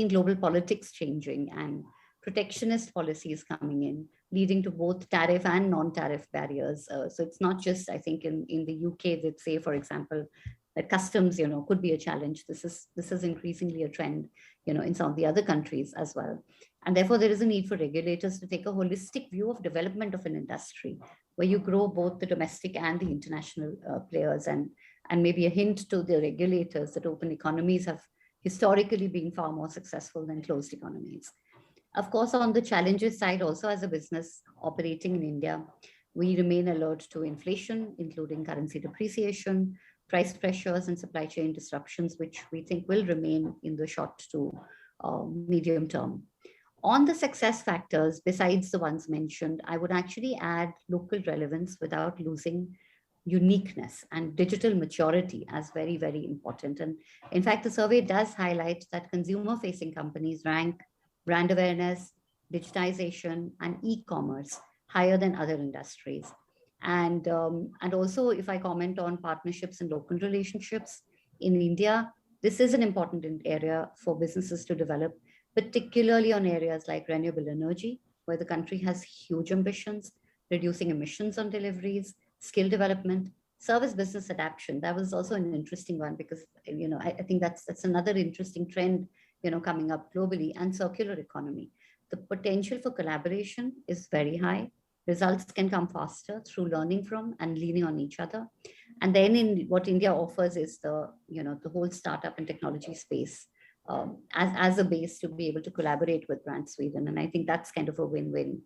global politics changing and protectionist policies coming in, leading to both tariff and non-tariff barriers. So it's not just, I think, in the UK, they'd say, for example, that customs, could be a challenge. This is increasingly a trend, in some of the other countries as well. And therefore, there is a need for regulators to take a holistic view of development of an industry, where you grow both the domestic and the international players, and maybe a hint to the regulators that open economies have historically been far more successful than closed economies. Of course, on the challenges side, also as a business operating in India, we remain alert to inflation, including currency depreciation, price pressures, and supply chain disruptions, which we think will remain in the short to medium term. On the success factors, besides the ones mentioned, I would actually add local relevance without losing uniqueness and digital maturity as very, very important. And in fact, the survey does highlight that consumer-facing companies rank brand awareness, digitization, and e-commerce higher than other industries. And also, if I comment on partnerships and local relationships in India, this is an important area for businesses to develop, particularly on areas like renewable energy, where the country has huge ambitions, reducing emissions on deliveries, skill development, service business adaptation. That was also an interesting one because, I think that's another interesting trend, coming up globally, and circular economy. The potential for collaboration is very high. Results can come faster through learning from and leaning on each other. And then in what India offers is the whole startup and technology space as a base to be able to collaborate with brand Sweden. And I think that's kind of a win-win,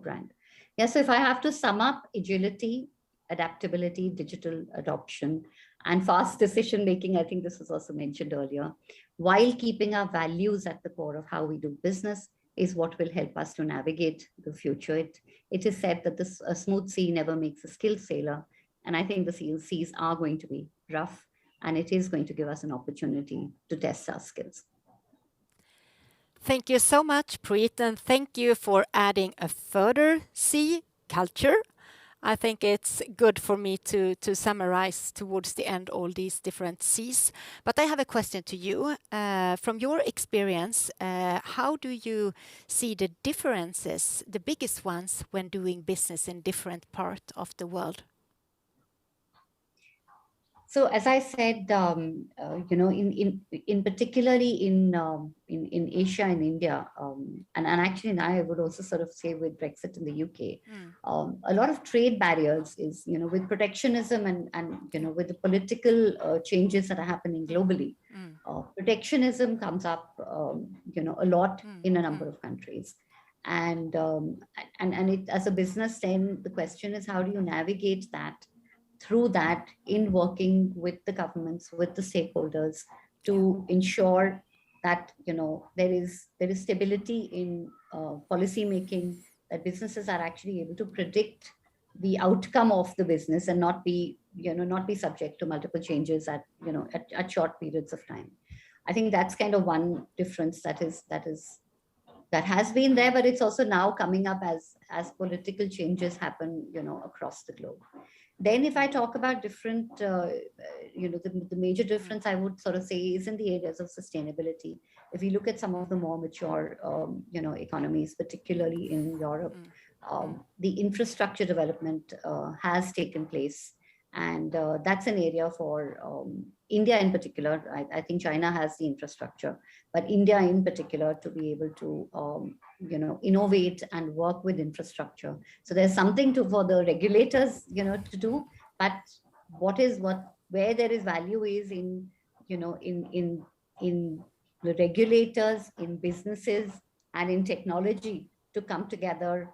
brand. Yeah, so if I have to sum up, agility, adaptability, digital adoption, and fast decision-making, I think this was also mentioned earlier, while keeping our values at the core of how we do business, is what will help us to navigate the future. It is said that a smooth sea never makes a skilled sailor. And I think the seas are going to be rough, and it is going to give us an opportunity to test our skills. Thank you so much, Preet, and thank you for adding a further C, culture. I think it's good for me to summarize towards the end all these different C's. But I have a question to you. From your experience, how do you see the differences, the biggest ones, when doing business in different parts of the world? So as I said, in particularly in Asia and India, and actually now I would also sort of say with Brexit in the UK, a lot of trade barriers is, with protectionism and with the political changes that are happening globally, protectionism comes up, a lot in a number of countries. And it, as a business, then the question is, how do you navigate that through that in working with the governments, with the stakeholders, to ensure that there is stability in policy making, that businesses are actually able to predict the outcome of the business and not be subject to multiple changes at short periods of time. I think that's kind of one difference that has been there, but it's also now coming up as political changes happen across the globe. Then if I talk about different, the major difference I would sort of say is in the areas of sustainability. If you look at some of the more mature, economies, particularly in Europe, the infrastructure development has taken place. And that's an area for India in particular. I think China has the infrastructure, but India in particular, to be able to innovate and work with infrastructure. So there's something for the regulators to do, but where there is value is in the regulators, in businesses, and in technology to come together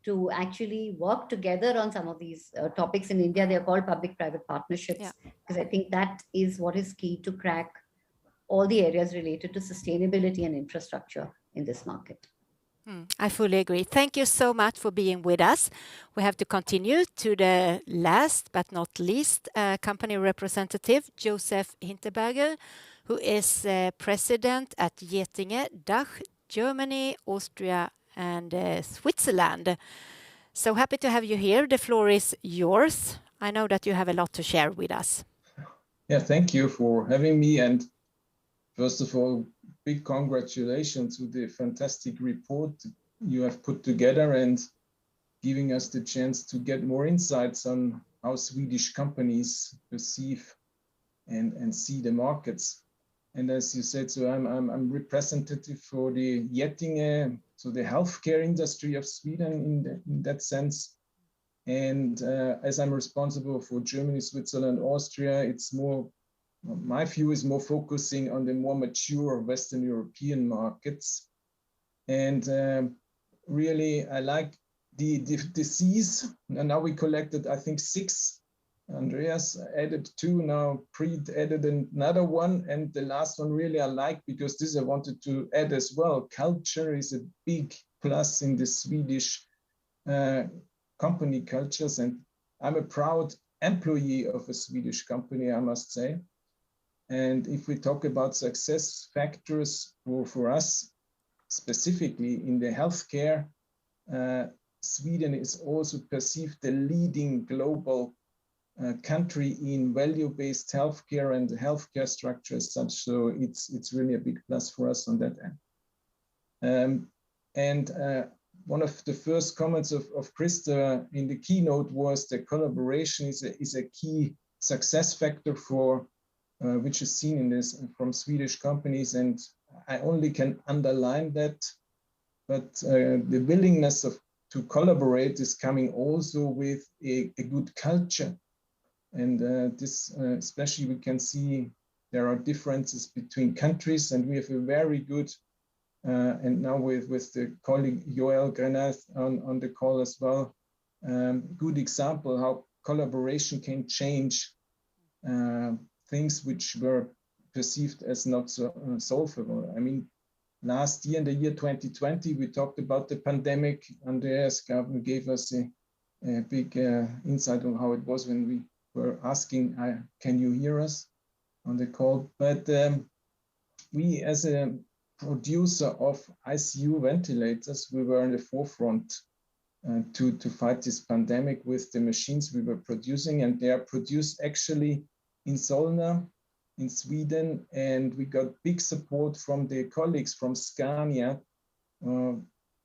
to actually work together on some of these topics. In India, they are called public-private partnerships, because I think that is what is key to crack all the areas related to sustainability and infrastructure in this market. I fully agree. Thank you so much for being with us. We have to continue to the last but not least company representative, Joseph Hinterberger, who is president at Getinge, Dach, Germany, Austria, and Switzerland. So happy to have you here. The floor is yours. I know that you have a lot to share with us. Yeah, thank you for having me. And first of all, big congratulations to the fantastic report you have put together and giving us the chance to get more insights on how Swedish companies perceive and see the markets. And as you said, so I'm representative for the Getinge, so the healthcare industry of Sweden in that sense. And as I'm responsible for Germany, Switzerland, Austria, it's more, my view is more focusing on the more mature Western European markets. And really, I like the C's. And now we collected, I think, 6. Andreas added 2, now Preet added another one. And the last one really I like, because this I wanted to add as well. Culture is a big plus in the Swedish company cultures. And I'm a proud employee of a Swedish company, I must say. And if we talk about success factors for us, specifically in the healthcare, Sweden is also perceived the leading global country in value-based healthcare and healthcare structure as such. So it's really a big plus for us on that end. One of the first comments of Krista in the keynote was that collaboration is a key success factor for which is seen in this from Swedish companies, and I only can underline that. But the willingness to collaborate is coming also with a good culture. And this, especially we can see there are differences between countries, and we have a very good, and now with the colleague Joel Grenat on the call as well, good example how collaboration can change things which were perceived as not so solvable. I mean, last year, in the year 2020, we talked about the pandemic. Andreas gave us a big insight on how it was when we were asking, can you hear us on the call? But we, as a producer of ICU ventilators, we were in the forefront to fight this pandemic with the machines we were producing, and they are produced actually in Solna in Sweden, and we got big support from the colleagues from Scania,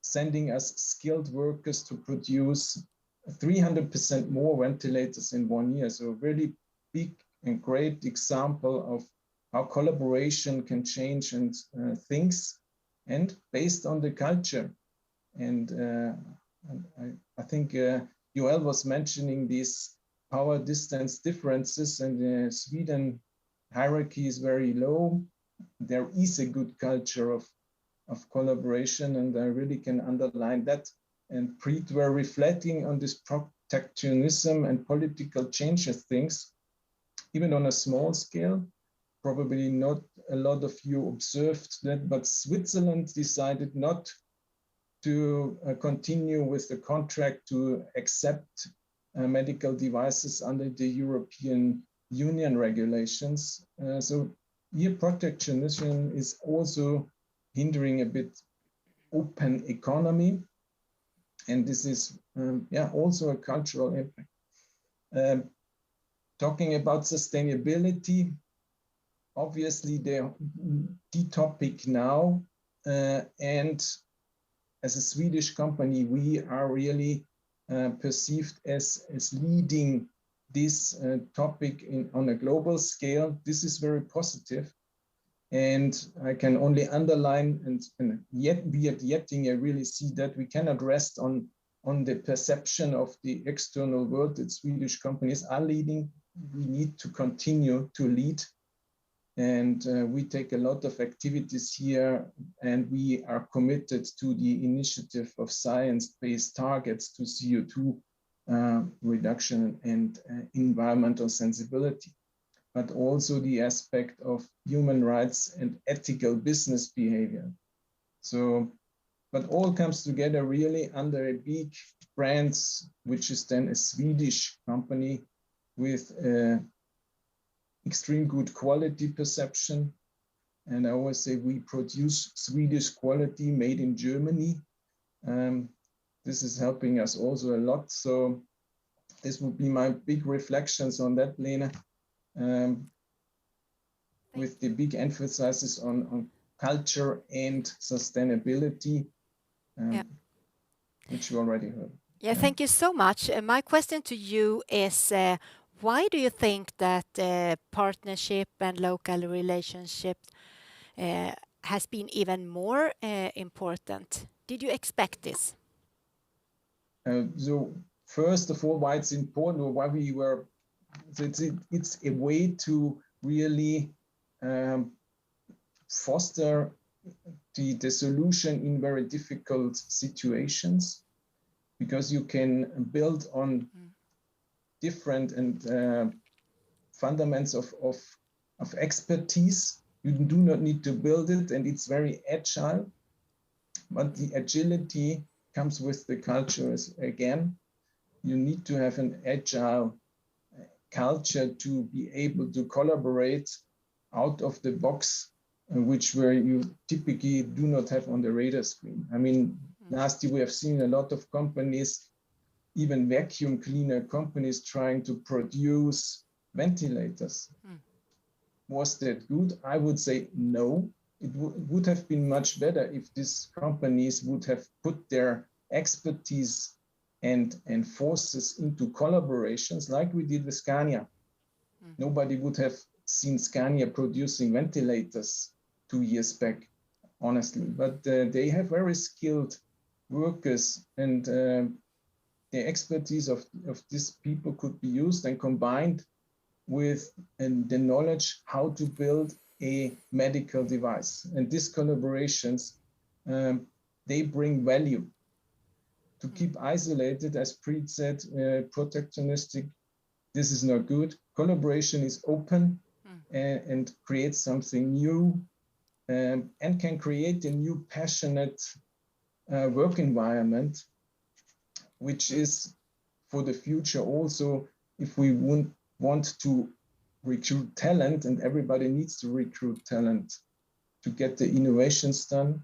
sending us skilled workers to produce 300% more ventilators in 1 year. So a really big and great example of how collaboration can change and things, and based on the culture. And I think Joel was mentioning these power distance differences, and Sweden hierarchy is very low. There is a good culture of collaboration, and I really can underline that. And Preet were reflecting on this protectionism and political changes things, even on a small scale. Probably not a lot of you observed that, but Switzerland decided not to continue with the contract to accept medical devices under the European Union regulations. So here protectionism is also hindering a bit open economy. And this is also a cultural impact. Talking about sustainability, obviously the topic now, and as a Swedish company, we are really perceived as leading this topic on a global scale. This is very positive. And I can only underline, and yet we at Getinge really see that we cannot rest on the perception of the external world that Swedish companies are leading. We need to continue to lead. And we take a lot of activities here, and we are committed to the initiative of science-based targets to CO2 reduction and environmental sensibility, but also the aspect of human rights and ethical business behavior. So, but all comes together really under a big brand, which is then a Swedish company with extreme good quality perception. And I always say we produce Swedish quality made in Germany. This is helping us also a lot. So this would be my big reflections on that, Lena, with the big emphasis on culture and sustainability, which you already heard. Yeah, thank you so much. My question to you is, why do you think that partnership and local relationship has been even more important? Did you expect this? So first of all, why it's important, or why we were, it's a way to really foster the solution in very difficult situations, because you can build on different and fundaments of expertise. You do not need to build it, and it's very agile, but the agility comes with the cultures. Again, you need to have an agile culture to be able to collaborate out of the box, where you typically do not have on the radar screen. I mean, last year we have seen a lot of companies, even vacuum cleaner companies, trying to produce ventilators. Was that good? I would say no. It would have been much better if these companies would have put their expertise and forces into collaborations like we did with Scania. Nobody would have seen Scania producing ventilators 2 years back, honestly. But they have very skilled workers, and the expertise of these people could be used and combined with the knowledge how to build a medical device. And these collaborations, they bring value. To keep isolated, as Preet said, protectionistic, this is not good. Collaboration is open and creates something new, and can create a new passionate work environment, which is for the future also, if we want to recruit talent, and everybody needs to recruit talent to get the innovations done.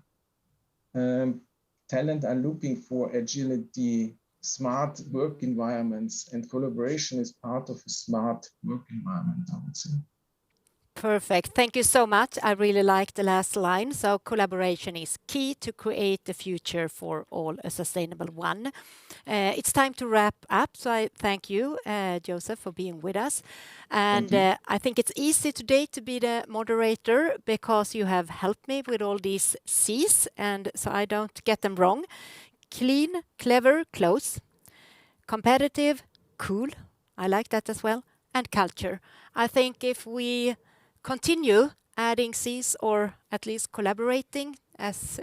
Talent are looking for agility, smart work environments, and collaboration is part of a smart work environment, I would say. Perfect. Thank you so much. I really like the last line. So collaboration is key to create the future for all, a sustainable one. It's time to wrap up. So I thank you, Joseph, for being with us. And I think it's easy today to be the moderator because you have helped me with all these C's, and so I don't get them wrong. Clean, clever, close. Competitive, cool. I like that as well. And culture. I think if we continue adding C's, or at least collaborating as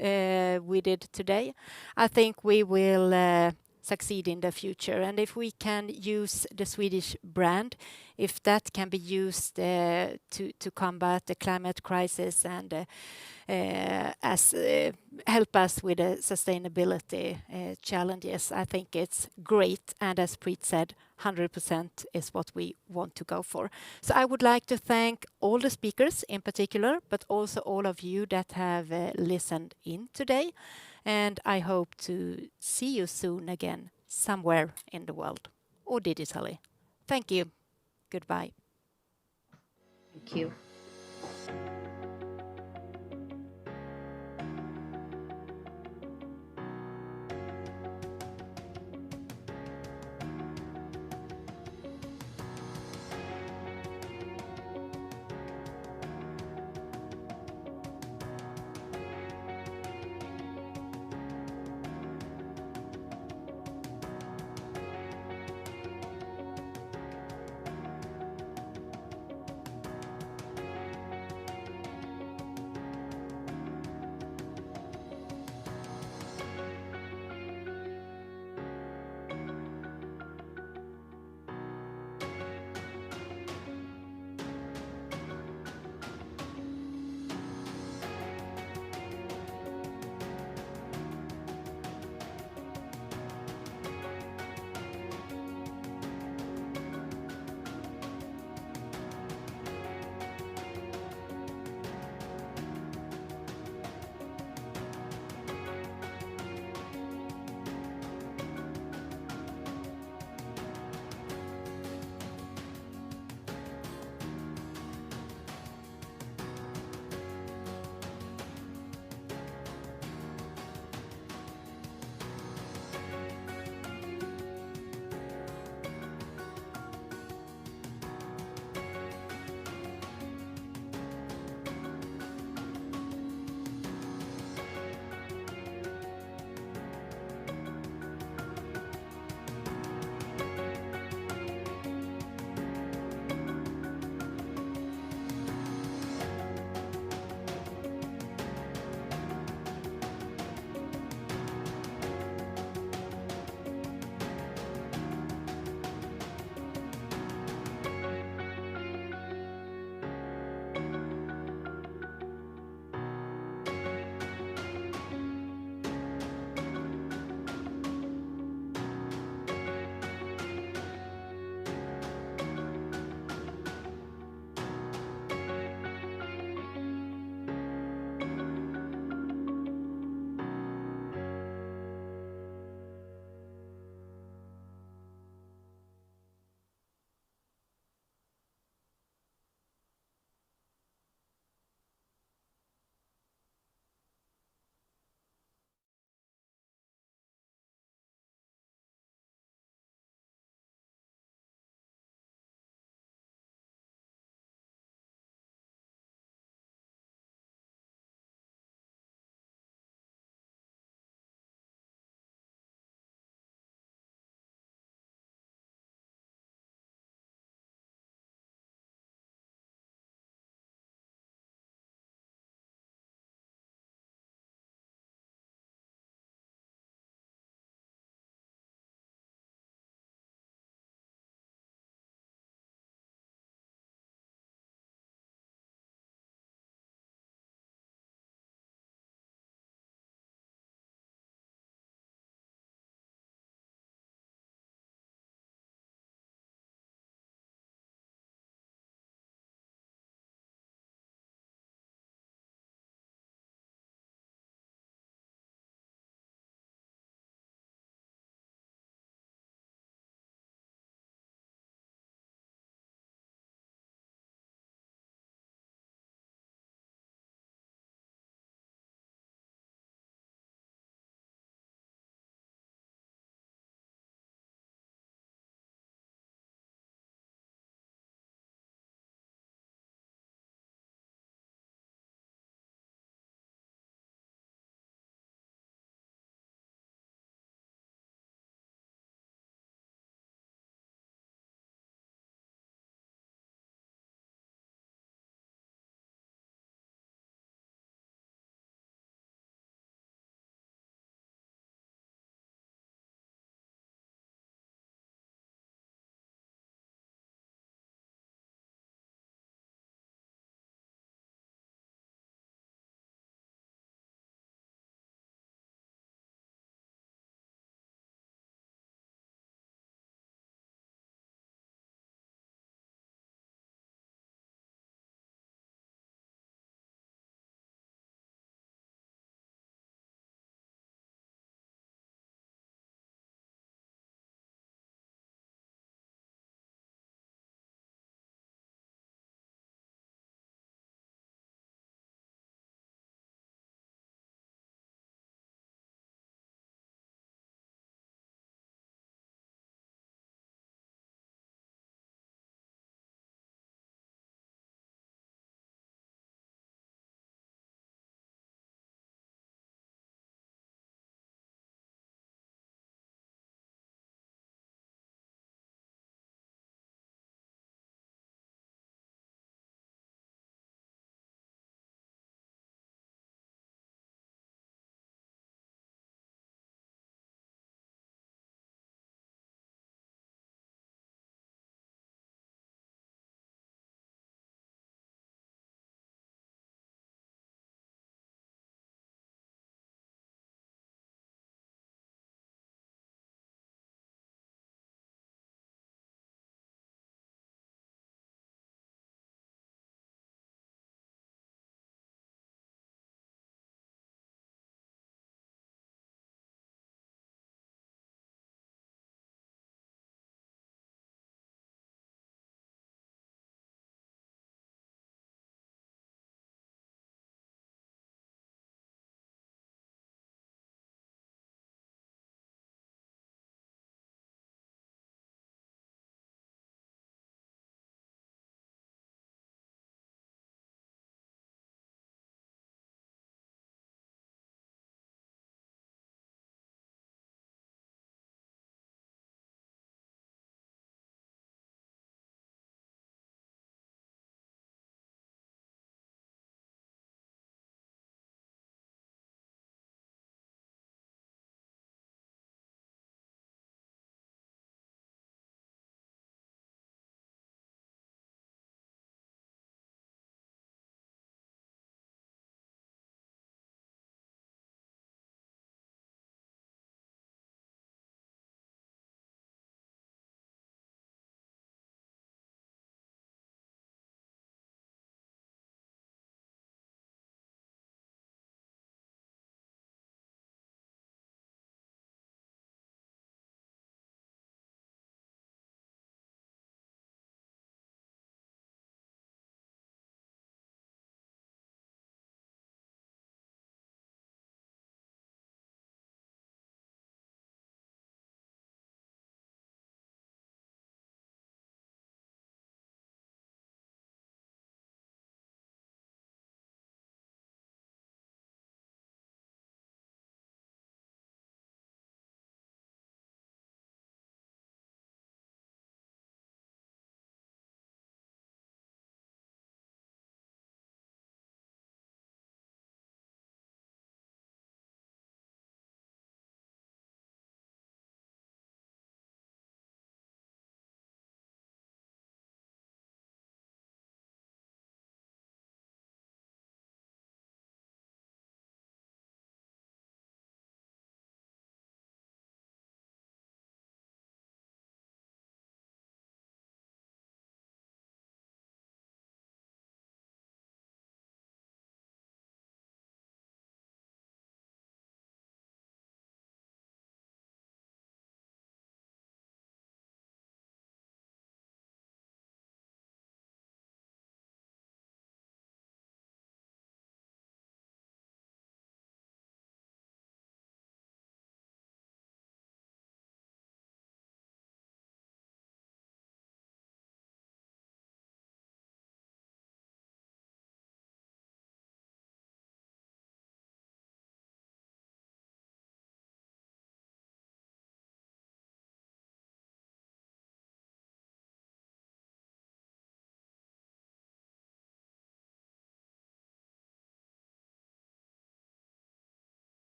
we did today, I think we will succeed in the future. And if we can use the Swedish brand, if that can be used to combat the climate crisis and help us with the sustainability challenges, I think it's great. And as Preet said, 100% is what we want to go for. So I would like to thank all the speakers in particular, but also all of you that have listened in today. And I hope to see you soon again somewhere in the world or digitally. Thank you. Goodbye. Thank you.